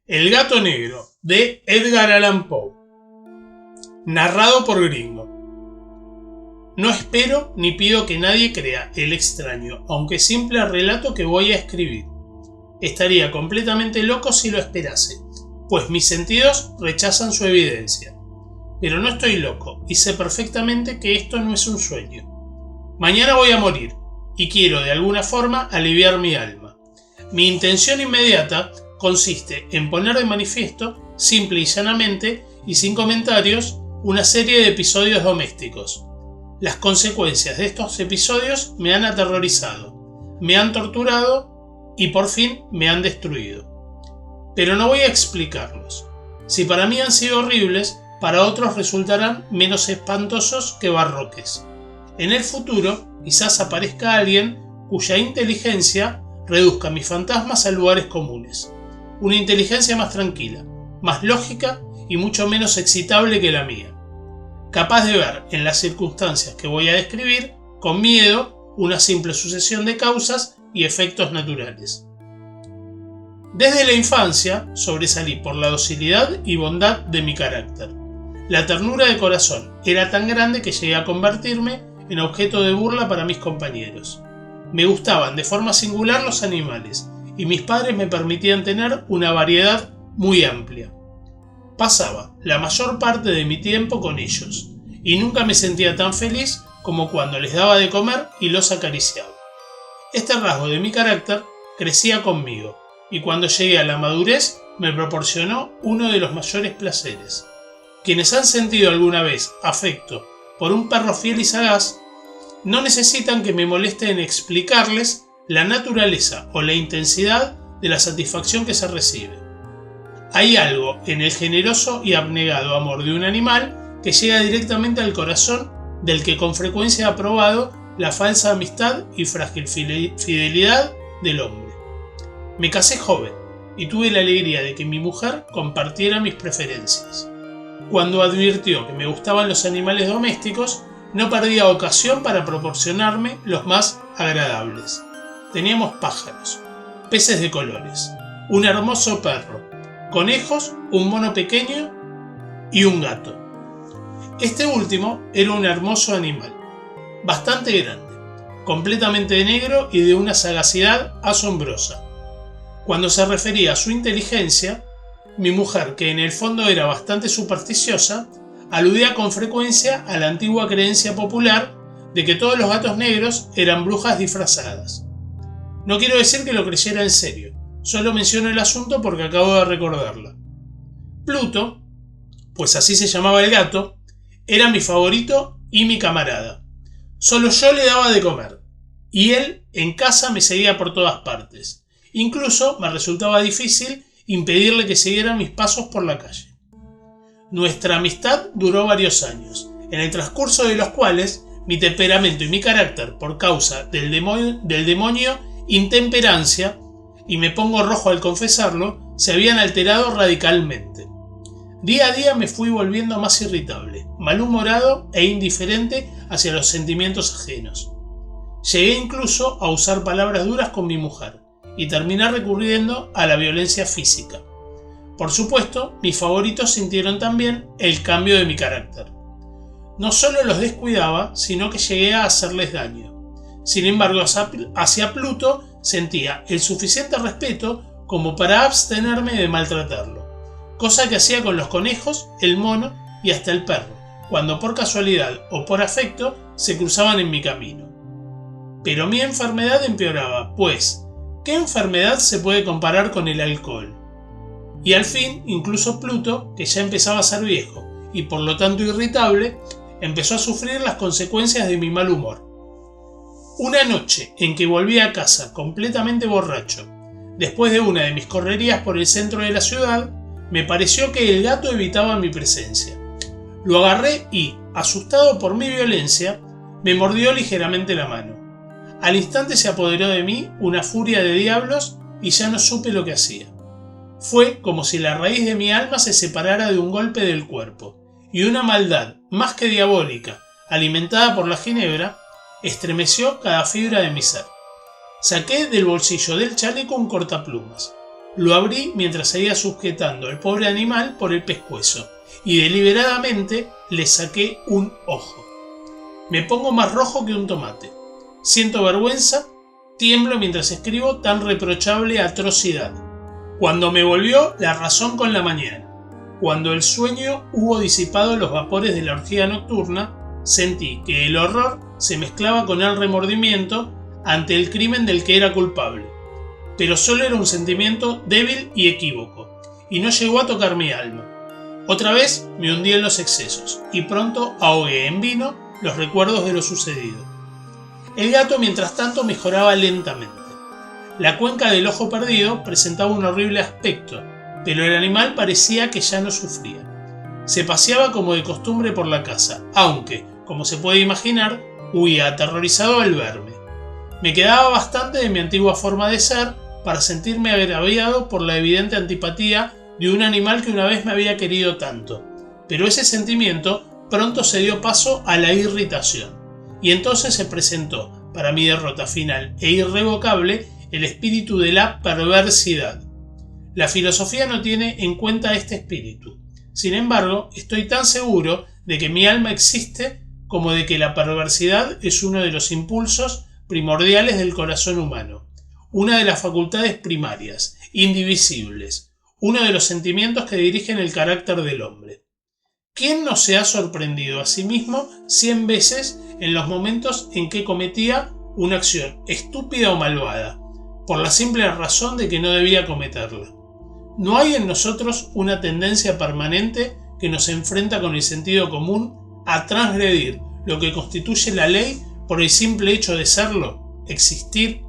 El gato negro, de Edgar Allan Poe. Narrado por Gringo. No espero ni pido que nadie crea el extraño, aunque simple relato que voy a escribir. Estaría completamente loco si lo esperase, pues mis sentidos rechazan su evidencia. Pero no estoy loco y sé perfectamente que esto no es un sueño. Mañana voy a morir y quiero de alguna forma aliviar mi alma. Mi intención inmediata consiste en poner de manifiesto, simple y llanamente y sin comentarios, una serie de episodios domésticos. Las consecuencias de estos episodios me han aterrorizado, me han torturado y por fin me han destruido. Pero no voy a explicarlos. Si para mí han sido horribles, para otros resultarán menos espantosos que barroques. En el futuro, quizás aparezca alguien cuya inteligencia reduzca mis fantasmas a lugares comunes. Una inteligencia más tranquila, más lógica y mucho menos excitable que la mía. Capaz de ver en las circunstancias que voy a describir, con miedo, una simple sucesión de causas y efectos naturales. Desde la infancia sobresalí por la docilidad y bondad de mi carácter. La ternura de corazón era tan grande que llegué a convertirme en objeto de burla para mis compañeros. Me gustaban de forma singular los animales y mis padres me permitían tener una variedad muy amplia. Pasaba la mayor parte de mi tiempo con ellos y nunca me sentía tan feliz como cuando les daba de comer y los acariciaba. Este rasgo de mi carácter crecía conmigo y cuando llegué a la madurez me proporcionó uno de los mayores placeres. Quienes han sentido alguna vez afecto por un perro fiel y sagaz no necesitan que me moleste en explicarles la naturaleza o la intensidad de la satisfacción que se recibe. Hay algo en el generoso y abnegado amor de un animal que llega directamente al corazón del que con frecuencia ha probado la falsa amistad y frágil fidelidad del hombre. Me casé joven y tuve la alegría de que mi mujer compartiera mis preferencias. Cuando advirtió que me gustaban los animales domésticos, no perdía ocasión para proporcionarme los más agradables. Teníamos pájaros, peces de colores, un hermoso perro, conejos, un mono pequeño y un gato. Este último era un hermoso animal, bastante grande, completamente negro y de una sagacidad asombrosa. Cuando se refería a su inteligencia, mi mujer, que en el fondo era bastante supersticiosa, aludía con frecuencia a la antigua creencia popular de que todos los gatos negros eran brujas disfrazadas. No quiero decir que lo creyera en serio, solo menciono el asunto porque acabo de recordarla. Pluto, pues así se llamaba el gato, era mi favorito y mi camarada. Solo yo le daba de comer, y él en casa me seguía por todas partes. Incluso me resultaba difícil impedirle que siguiera mis pasos por la calle. Nuestra amistad duró varios años, en el transcurso de los cuales mi temperamento y mi carácter, por causa del demonio intemperancia, y me pongo rojo al confesarlo, se habían alterado radicalmente. Día a día me fui volviendo más irritable, malhumorado e indiferente hacia los sentimientos ajenos. Llegué incluso a usar palabras duras con mi mujer y terminé recurriendo a la violencia física. Por supuesto, mis favoritos sintieron también el cambio de mi carácter. No solo los descuidaba, sino que llegué a hacerles daño. Sin embargo, hacia Pluto sentía el suficiente respeto como para abstenerme de maltratarlo, cosa que hacía con los conejos, el mono y hasta el perro, cuando por casualidad o por afecto se cruzaban en mi camino. Pero mi enfermedad empeoraba, pues, ¿qué enfermedad se puede comparar con el alcohol? Y al fin, incluso Pluto, que ya empezaba a ser viejo y por lo tanto irritable, empezó a sufrir las consecuencias de mi mal humor. Una noche en que volví a casa completamente borracho, después de una de mis correrías por el centro de la ciudad, me pareció que el gato evitaba mi presencia. Lo agarré y, asustado por mi violencia, me mordió ligeramente la mano. Al instante se apoderó de mí una furia de diablos y ya no supe lo que hacía. Fue como si la raíz de mi alma se separara de un golpe del cuerpo, y una maldad más que diabólica, alimentada por la ginebra, estremeció cada fibra de mi ser. Saqué del bolsillo del chaleco un cortaplumas. Lo abrí mientras seguía sujetando al pobre animal por el pescuezo y deliberadamente le saqué un ojo. Me pongo más rojo que un tomate. Siento vergüenza, tiemblo mientras escribo tan reprochable atrocidad. Cuando me volvió la razón con la mañana, cuando el sueño hubo disipado los vapores de la orgía nocturna, sentí que el horror se mezclaba con el remordimiento ante el crimen del que era culpable. Pero solo era un sentimiento débil y equívoco, y no llegó a tocar mi alma. Otra vez me hundí en los excesos, y pronto ahogué en vino los recuerdos de lo sucedido. El gato, mientras tanto, mejoraba lentamente. La cuenca del ojo perdido presentaba un horrible aspecto, pero el animal parecía que ya no sufría. Se paseaba como de costumbre por la casa, aunque, como se puede imaginar, huía aterrorizado al verme. Me quedaba bastante de mi antigua forma de ser para sentirme agraviado por la evidente antipatía de un animal que una vez me había querido tanto, pero ese sentimiento pronto se dio paso a la irritación, y entonces se presentó, para mi derrota final e irrevocable, el espíritu de la perversidad. La filosofía no tiene en cuenta este espíritu. Sin embargo, estoy tan seguro de que mi alma existe como de que la perversidad es uno de los impulsos primordiales del corazón humano, una de las facultades primarias, indivisibles, uno de los sentimientos que dirigen el carácter del hombre. ¿Quién no se ha sorprendido a sí mismo 100 veces en los momentos en que cometía una acción estúpida o malvada, por la simple razón de que no debía cometerla? ¿No hay en nosotros una tendencia permanente que nos enfrenta con el sentido común a transgredir lo que constituye la ley por el simple hecho de serlo, existir?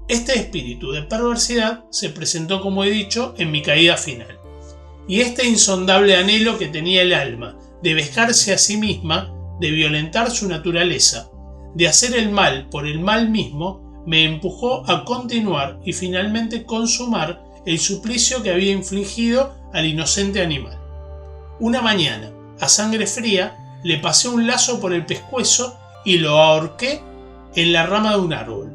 Este espíritu de perversidad se presentó, como he dicho, en mi caída final. Y este insondable anhelo que tenía el alma de vejarse a sí misma, de violentar su naturaleza, de hacer el mal por el mal mismo, me empujó a continuar y finalmente consumar el suplicio que había infligido al inocente animal. Una mañana, a sangre fría, le pasé un lazo por el pescuezo y lo ahorqué en la rama de un árbol.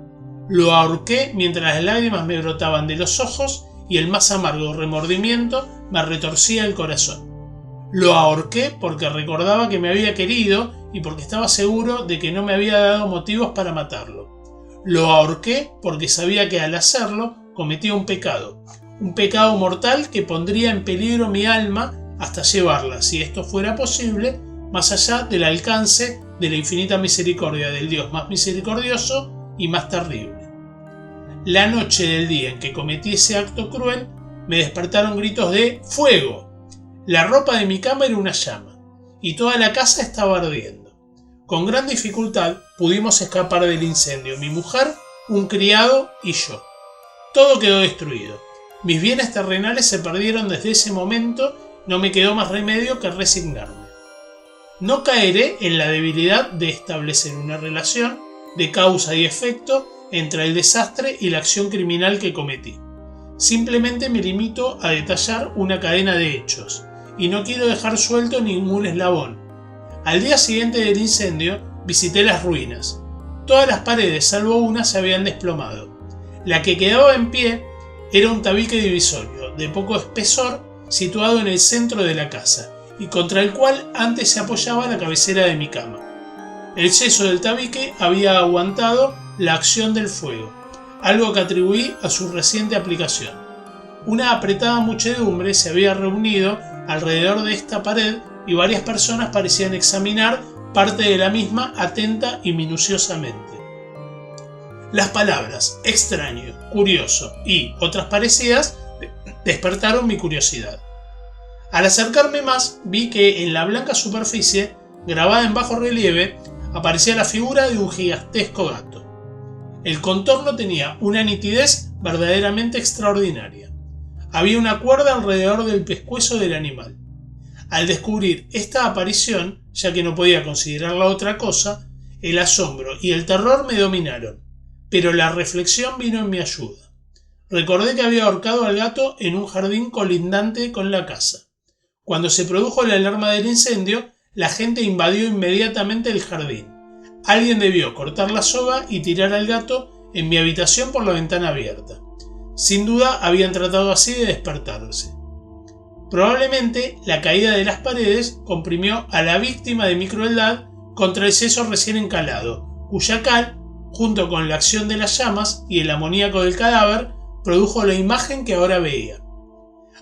Lo ahorqué mientras las lágrimas me brotaban de los ojos y el más amargo remordimiento me retorcía el corazón. Lo ahorqué porque recordaba que me había querido y porque estaba seguro de que no me había dado motivos para matarlo. Lo ahorqué porque sabía que al hacerlo cometía un pecado mortal que pondría en peligro mi alma hasta llevarla, si esto fuera posible, más allá del alcance de la infinita misericordia del Dios más misericordioso y más terrible. La noche del día en que cometí ese acto cruel, me despertaron gritos de ¡fuego! La ropa de mi cama era una llama, y toda la casa estaba ardiendo. Con gran dificultad pudimos escapar del incendio, mi mujer, un criado y yo. Todo quedó destruido. Mis bienes terrenales se perdieron desde ese momento, no me quedó más remedio que resignarme. No caeré en la debilidad de establecer una relación de causa y efecto entre el desastre y la acción criminal que cometí. Simplemente me limito a detallar una cadena de hechos, y no quiero dejar suelto ningún eslabón. Al día siguiente del incendio, visité las ruinas. Todas las paredes, salvo una, se habían desplomado. La que quedaba en pie era un tabique divisorio, de poco espesor, situado en el centro de la casa, y contra el cual antes se apoyaba la cabecera de mi cama. El yeso del tabique había aguantado la acción del fuego, algo que atribuí a su reciente aplicación. Una apretada muchedumbre se había reunido alrededor de esta pared y varias personas parecían examinar parte de la misma atenta y minuciosamente. Las palabras extraño, curioso y otras parecidas despertaron mi curiosidad. Al acercarme más, vi que en la blanca superficie, grabada en bajo relieve, aparecía la figura de un gigantesco gato. El contorno tenía una nitidez verdaderamente extraordinaria. Había una cuerda alrededor del pescuezo del animal. Al descubrir esta aparición, ya que no podía considerarla otra cosa, el asombro y el terror me dominaron, pero la reflexión vino en mi ayuda. Recordé que había ahorcado al gato en un jardín colindante con la casa. Cuando se produjo la alarma del incendio, la gente invadió inmediatamente el jardín. Alguien debió cortar la soga y tirar al gato en mi habitación por la ventana abierta. Sin duda habían tratado así de despertarse. Probablemente la caída de las paredes comprimió a la víctima de mi crueldad contra el yeso recién encalado, cuya cal, junto con la acción de las llamas y el amoníaco del cadáver, produjo la imagen que ahora veía.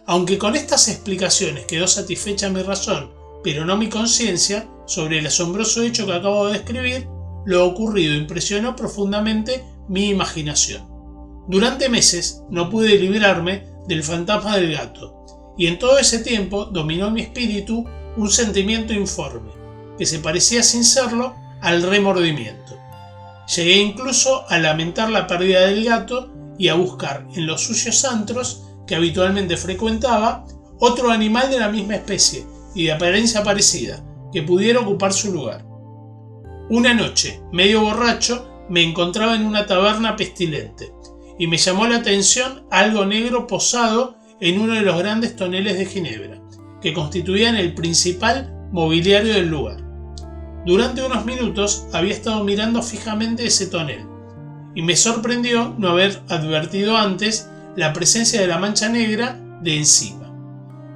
Aunque con estas explicaciones quedó satisfecha mi razón, pero no mi conciencia, sobre el asombroso hecho que acabo de describir, lo ocurrido impresionó profundamente mi imaginación. Durante meses no pude librarme del fantasma del gato, y en todo ese tiempo dominó mi espíritu un sentimiento informe, que se parecía sin serlo al remordimiento. Llegué incluso a lamentar la pérdida del gato y a buscar en los sucios antros que habitualmente frecuentaba otro animal de la misma especie y de apariencia parecida que pudiera ocupar su lugar. Una noche, medio borracho, me encontraba en una taberna pestilente y me llamó la atención algo negro posado en uno de los grandes toneles de ginebra, que constituían el principal mobiliario del lugar. Durante unos minutos había estado mirando fijamente ese tonel, y me sorprendió no haber advertido antes la presencia de la mancha negra de encima.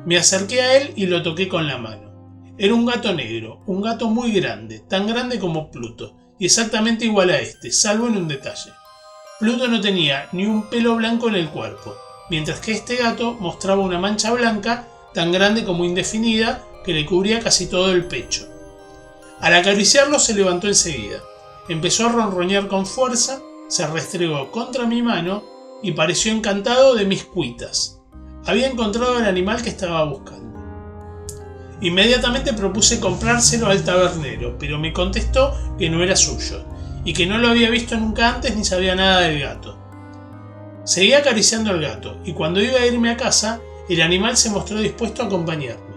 Me acerqué a él y lo toqué con la mano. Era un gato negro, un gato muy grande, tan grande como Pluto, y exactamente igual a este, salvo en un detalle. Pluto no tenía ni un pelo blanco en el cuerpo, mientras que este gato mostraba una mancha blanca tan grande como indefinida que le cubría casi todo el pecho. Al acariciarlo se levantó enseguida, empezó a ronronear con fuerza, se restregó contra mi mano y pareció encantado de mis cuitas. Había encontrado el animal que estaba buscando. Inmediatamente propuse comprárselo al tabernero, pero me contestó que no era suyo y que no lo había visto nunca antes ni sabía nada del gato. Seguí acariciando al gato y cuando iba a irme a casa, el animal se mostró dispuesto a acompañarme.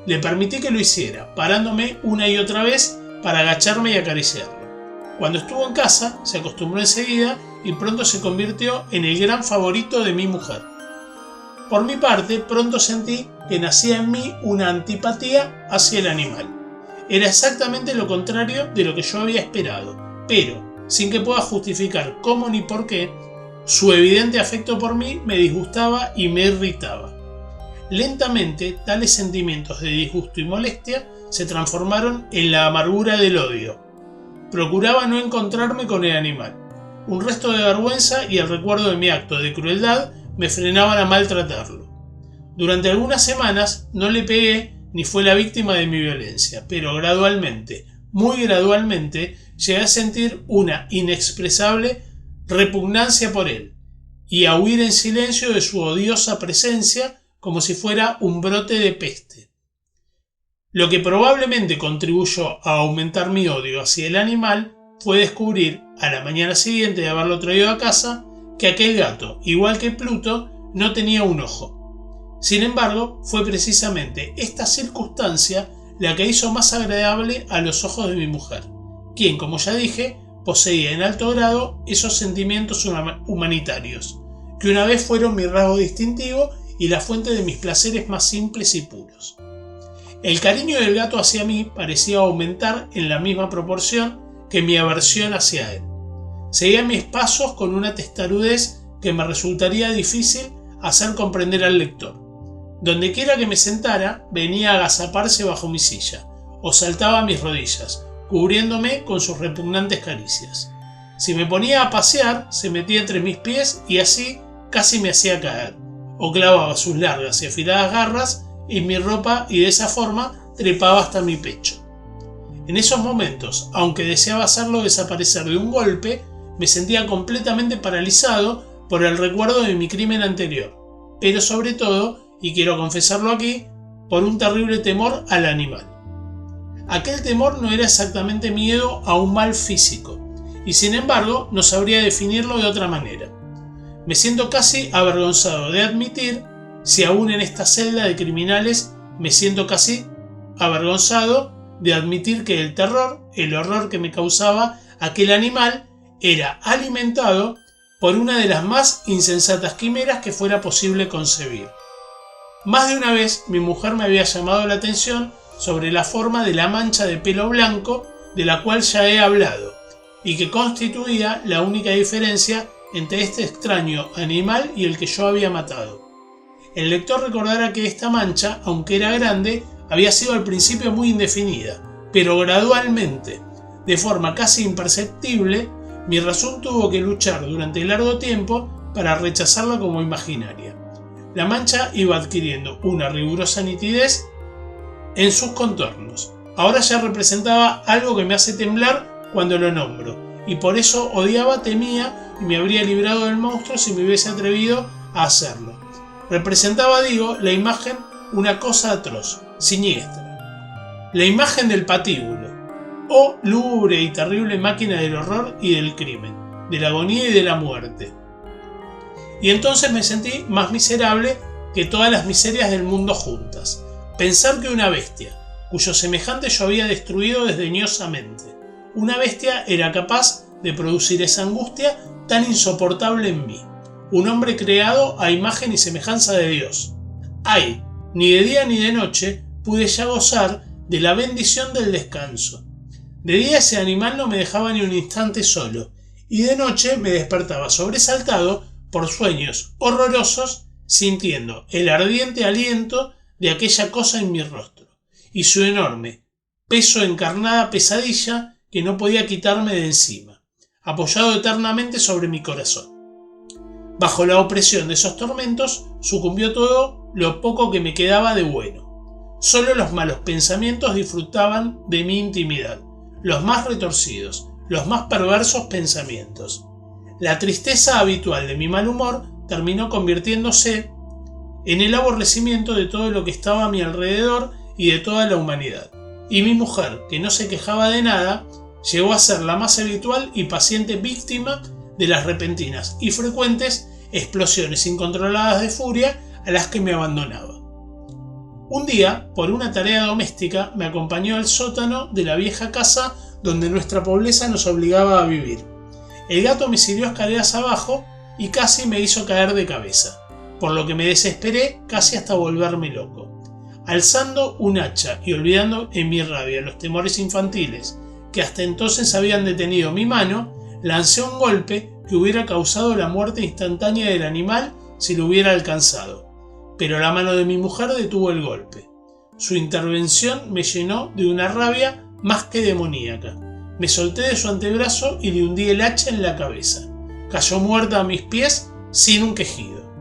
Le permití que lo hiciera, parándome una y otra vez para agacharme y acariciarlo. Cuando estuvo en casa, se acostumbró enseguida y pronto se convirtió en el gran favorito de mi mujer. Por mi parte, pronto sentí que nacía en mí una antipatía hacia el animal. Era exactamente lo contrario de lo que yo había esperado, pero, sin que pueda justificar cómo ni por qué, su evidente afecto por mí me disgustaba y me irritaba. Lentamente, tales sentimientos de disgusto y molestia se transformaron en la amargura del odio. Procuraba no encontrarme con el animal. Un resto de vergüenza y el recuerdo de mi acto de crueldad me frenaban a maltratarlo. Durante algunas semanas no le pegué ni fue la víctima de mi violencia, pero gradualmente, muy gradualmente, llegué a sentir una inexpresable repugnancia por él y a huir en silencio de su odiosa presencia como si fuera un brote de peste. Lo que probablemente contribuyó a aumentar mi odio hacia el animal fue descubrir, a la mañana siguiente de haberlo traído a casa, que aquel gato, igual que Pluto, no tenía un ojo. Sin embargo, fue precisamente esta circunstancia la que hizo más agradable a los ojos de mi mujer, quien, como ya dije, poseía en alto grado esos sentimientos humanitarios, que una vez fueron mi rasgo distintivo y la fuente de mis placeres más simples y puros. El cariño del gato hacia mí parecía aumentar en la misma proporción que mi aversión hacia él. Seguía mis pasos con una testarudez que me resultaría difícil hacer comprender al lector. Dondequiera que me sentara, venía a agazaparse bajo mi silla, o saltaba a mis rodillas, cubriéndome con sus repugnantes caricias. Si me ponía a pasear, se metía entre mis pies y así casi me hacía caer, o clavaba sus largas y afiladas garras en mi ropa y de esa forma trepaba hasta mi pecho. En esos momentos, aunque deseaba hacerlo desaparecer de un golpe, me sentía completamente paralizado por el recuerdo de mi crimen anterior, pero sobre todo, y quiero confesarlo aquí, por un terrible temor al animal. Aquel temor no era exactamente miedo a un mal físico, y sin embargo no sabría definirlo de otra manera. Me siento casi avergonzado de admitir, si aún en esta celda de criminales me siento casi avergonzado de admitir que el terror, el horror que me causaba aquel animal, era alimentado por una de las más insensatas quimeras que fuera posible concebir. Más de una vez mi mujer me había llamado la atención sobre la forma de la mancha de pelo blanco de la cual ya he hablado y que constituía la única diferencia entre este extraño animal y el que yo había matado. El lector recordará que esta mancha, aunque era grande, había sido al principio muy indefinida, pero gradualmente, de forma casi imperceptible, mi razón tuvo que luchar durante largo tiempo para rechazarla como imaginaria. La mancha iba adquiriendo una rigurosa nitidez en sus contornos. Ahora ya representaba algo que me hace temblar cuando lo nombro, y por eso odiaba, temía y me habría librado del monstruo si me hubiese atrevido a hacerlo. Representaba, digo, la imagen, una cosa atroz, siniestra. La imagen del patíbulo, o lúgubre y terrible máquina del horror y del crimen, de la agonía y de la muerte. Y entonces me sentí más miserable que todas las miserias del mundo juntas. Pensar que una bestia, cuyo semejante yo había destruido desdeñosamente, una bestia era capaz de producir esa angustia tan insoportable en mí. Un hombre creado a imagen y semejanza de Dios. Ay, ni de día ni de noche pude ya gozar de la bendición del descanso. De día ese animal no me dejaba ni un instante solo, y de noche me despertaba sobresaltado por sueños horrorosos, sintiendo el ardiente aliento de aquella cosa en mi rostro, y su enorme, peso encarnada pesadilla que no podía quitarme de encima, apoyado eternamente sobre mi corazón. Bajo la opresión de esos tormentos sucumbió todo lo poco que me quedaba de bueno. Solo los malos pensamientos disfrutaban de mi intimidad, los más retorcidos, los más perversos pensamientos. La tristeza habitual de mi mal humor terminó convirtiéndose en el aborrecimiento de todo lo que estaba a mi alrededor y de toda la humanidad. Y mi mujer, que no se quejaba de nada, llegó a ser la más habitual y paciente víctima de las repentinas y frecuentes explosiones incontroladas de furia a las que me abandonaba. Un día, por una tarea doméstica, me acompañó al sótano de la vieja casa donde nuestra pobreza nos obligaba a vivir. El gato me siguió escaleras abajo y casi me hizo caer de cabeza, por lo que me desesperé casi hasta volverme loco. Alzando un hacha y olvidando en mi rabia los temores infantiles que hasta entonces habían detenido mi mano, lancé un golpe que hubiera causado la muerte instantánea del animal si lo hubiera alcanzado. Pero la mano de mi mujer detuvo el golpe. Su intervención me llenó de una rabia más que demoníaca. Me solté de su antebrazo y le hundí el hacha en la cabeza. Cayó muerta a mis pies sin un quejido.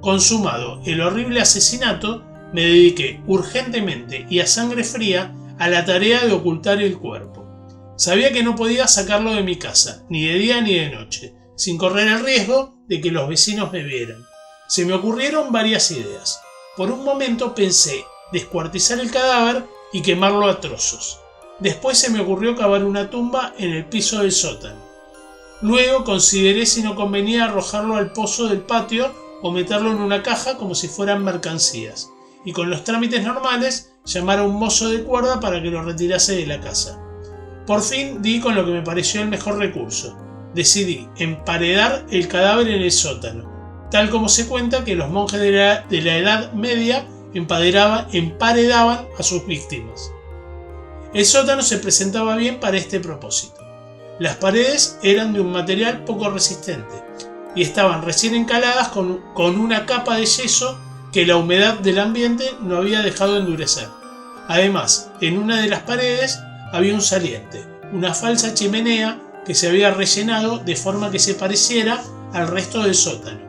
Consumado el horrible asesinato, me dediqué urgentemente y a sangre fría a la tarea de ocultar el cuerpo. Sabía que no podía sacarlo de mi casa, ni de día ni de noche, sin correr el riesgo de que los vecinos me vieran. Se me ocurrieron varias ideas. Por un momento pensé descuartizar el cadáver y quemarlo a trozos. Después se me ocurrió cavar una tumba en el piso del sótano. Luego consideré si no convenía arrojarlo al pozo del patio o meterlo en una caja como si fueran mercancías, y con los trámites normales llamar a un mozo de cuerda para que lo retirase de la casa. Por fin di con lo que me pareció el mejor recurso. Decidí emparedar el cadáver en el sótano, tal como se cuenta que los monjes de la Edad Media emparedaban a sus víctimas. El sótano se presentaba bien para este propósito. Las paredes eran de un material poco resistente y estaban recién encaladas con una capa de yeso que la humedad del ambiente no había dejado endurecer. Además, en una de las paredes había un saliente, una falsa chimenea que se había rellenado de forma que se pareciera al resto del sótano.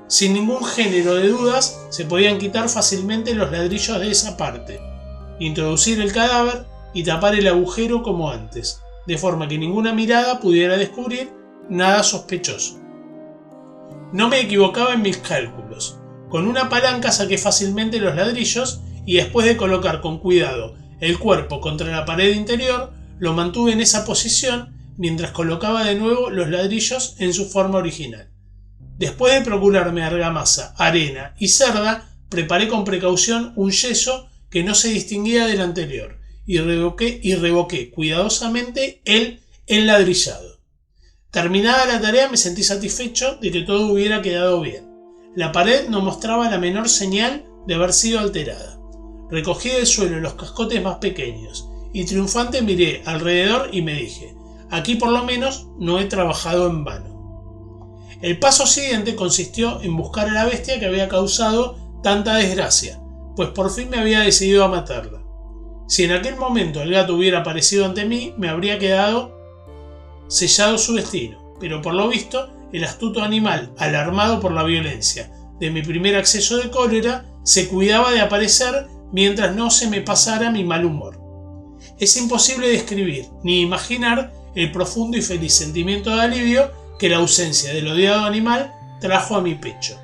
Sin ningún género de dudas, se podían quitar fácilmente los ladrillos de esa parte, introducir el cadáver y tapar el agujero como antes, de forma que ninguna mirada pudiera descubrir nada sospechoso. No me equivocaba en mis cálculos. Con una palanca saqué fácilmente los ladrillos y después de colocar con cuidado el cuerpo contra la pared interior, lo mantuve en esa posición mientras colocaba de nuevo los ladrillos en su forma original. Después de procurarme argamasa, arena y cerda, preparé con precaución un yeso que no se distinguía del anterior y revoqué cuidadosamente el enladrillado. Terminada la tarea me sentí satisfecho de que todo hubiera quedado bien. La pared no mostraba la menor señal de haber sido alterada. Recogí del suelo los cascotes más pequeños y triunfante miré alrededor y me dije: aquí por lo menos no he trabajado en vano. El paso siguiente consistió en buscar a la bestia que había causado tanta desgracia, pues por fin me había decidido a matarla. Si en aquel momento el gato hubiera aparecido ante mí, me habría quedado sellado su destino, pero por lo visto, el astuto animal, alarmado por la violencia de mi primer acceso de cólera, se cuidaba de aparecer mientras no se me pasara mi mal humor. Es imposible describir ni imaginar el profundo y feliz sentimiento de alivio que la ausencia del odiado animal trajo a mi pecho.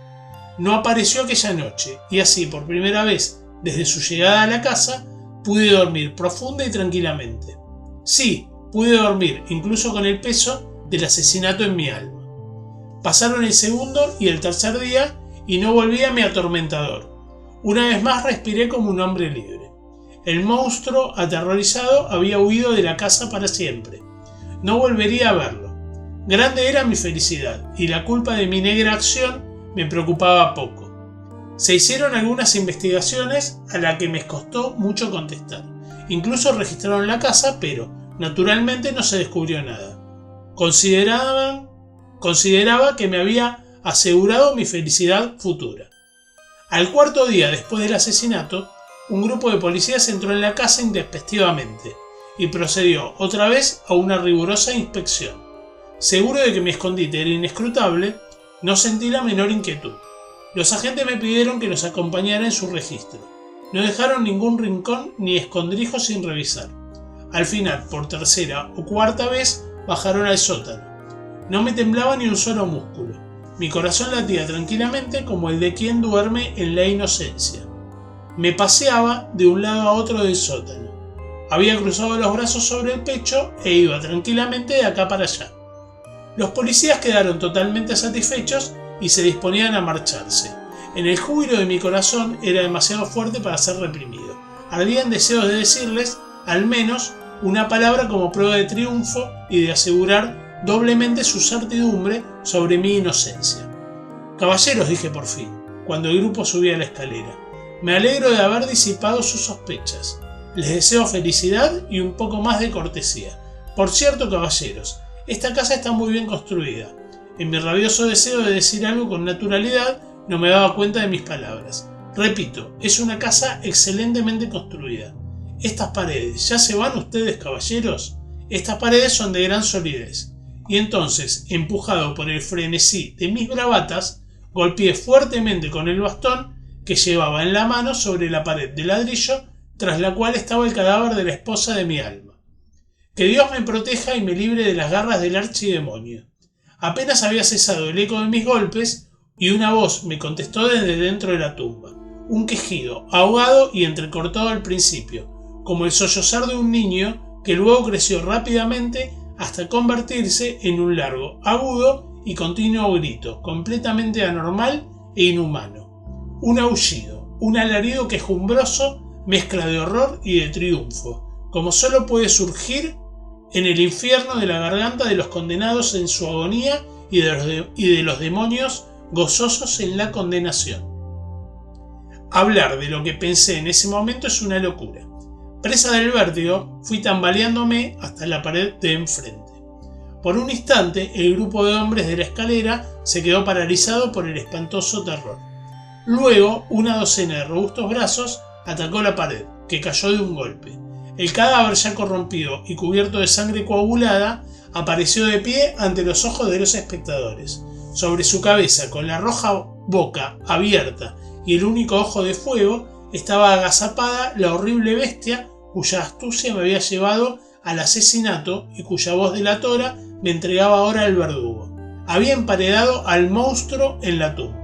No apareció aquella noche, y así por primera vez desde su llegada a la casa pude dormir profunda y tranquilamente. Sí, pude dormir incluso con el peso del asesinato en mi alma. Pasaron el segundo y el tercer día y no volví a mi atormentador. Una vez más respiré como un hombre libre. El monstruo, aterrorizado, había huido de la casa para siempre. No volvería a verlo. Grande era mi felicidad, y la culpa de mi negra acción me preocupaba poco. Se hicieron algunas investigaciones a las que me costó mucho contestar. Incluso registraron la casa, pero naturalmente no se descubrió nada. Consideraba que me había asegurado mi felicidad futura. Al cuarto día después del asesinato, un grupo de policías entró en la casa intempestivamente y procedió otra vez a una rigurosa inspección. Seguro de que mi escondite era inescrutable, no sentí la menor inquietud. Los agentes me pidieron que los acompañara en su registro. No dejaron ningún rincón ni escondrijo sin revisar. Al final, por tercera o cuarta vez, bajaron al sótano. No me temblaba ni un solo músculo. Mi corazón latía tranquilamente como el de quien duerme en la inocencia. Me paseaba de un lado a otro del sótano. Había cruzado los brazos sobre el pecho e iba tranquilamente de acá para allá. Los policías quedaron totalmente satisfechos y se disponían a marcharse. En el júbilo de mi corazón era demasiado fuerte para ser reprimido. Ardían deseos de decirles, al menos, una palabra como prueba de triunfo y de asegurar doblemente su certidumbre sobre mi inocencia. «Caballeros», dije por fin, cuando el grupo subía la escalera, «me alegro de haber disipado sus sospechas. Les deseo felicidad y un poco más de cortesía. Por cierto, caballeros, esta casa está muy bien construida». En mi rabioso deseo de decir algo con naturalidad, no me daba cuenta de mis palabras. Repito, es una casa excelentemente construida. Estas paredes, ¿ya se van ustedes, caballeros? Estas paredes son de gran solidez. Y entonces, empujado por el frenesí de mis bravatas, golpeé fuertemente con el bastón que llevaba en la mano sobre la pared de ladrillo, tras la cual estaba el cadáver de la esposa de mi alma. Que Dios me proteja y me libre de las garras del archidemonio. Apenas había cesado el eco de mis golpes y una voz me contestó desde dentro de la tumba. Un quejido, ahogado y entrecortado al principio, como el sollozar de un niño que luego creció rápidamente hasta convertirse en un largo, agudo y continuo grito, completamente anormal e inhumano. Un aullido, un alarido quejumbroso, mezcla de horror y de triunfo, como solo puede surgir en el infierno de la garganta de los condenados en su agonía y de los demonios gozosos en la condenación. Hablar de lo que pensé en ese momento es una locura. Presa del vértigo, fui tambaleándome hasta la pared de enfrente. Por un instante, el grupo de hombres de la escalera se quedó paralizado por el espantoso terror. Luego, una docena de robustos brazos atacó la pared, que cayó de un golpe. El cadáver, ya corrompido y cubierto de sangre coagulada, apareció de pie ante los ojos de los espectadores. Sobre su cabeza, con la roja boca abierta y el único ojo de fuego, estaba agazapada la horrible bestia cuya astucia me había llevado al asesinato y cuya voz delatora me entregaba ahora el verdugo. Había emparedado al monstruo en la tumba.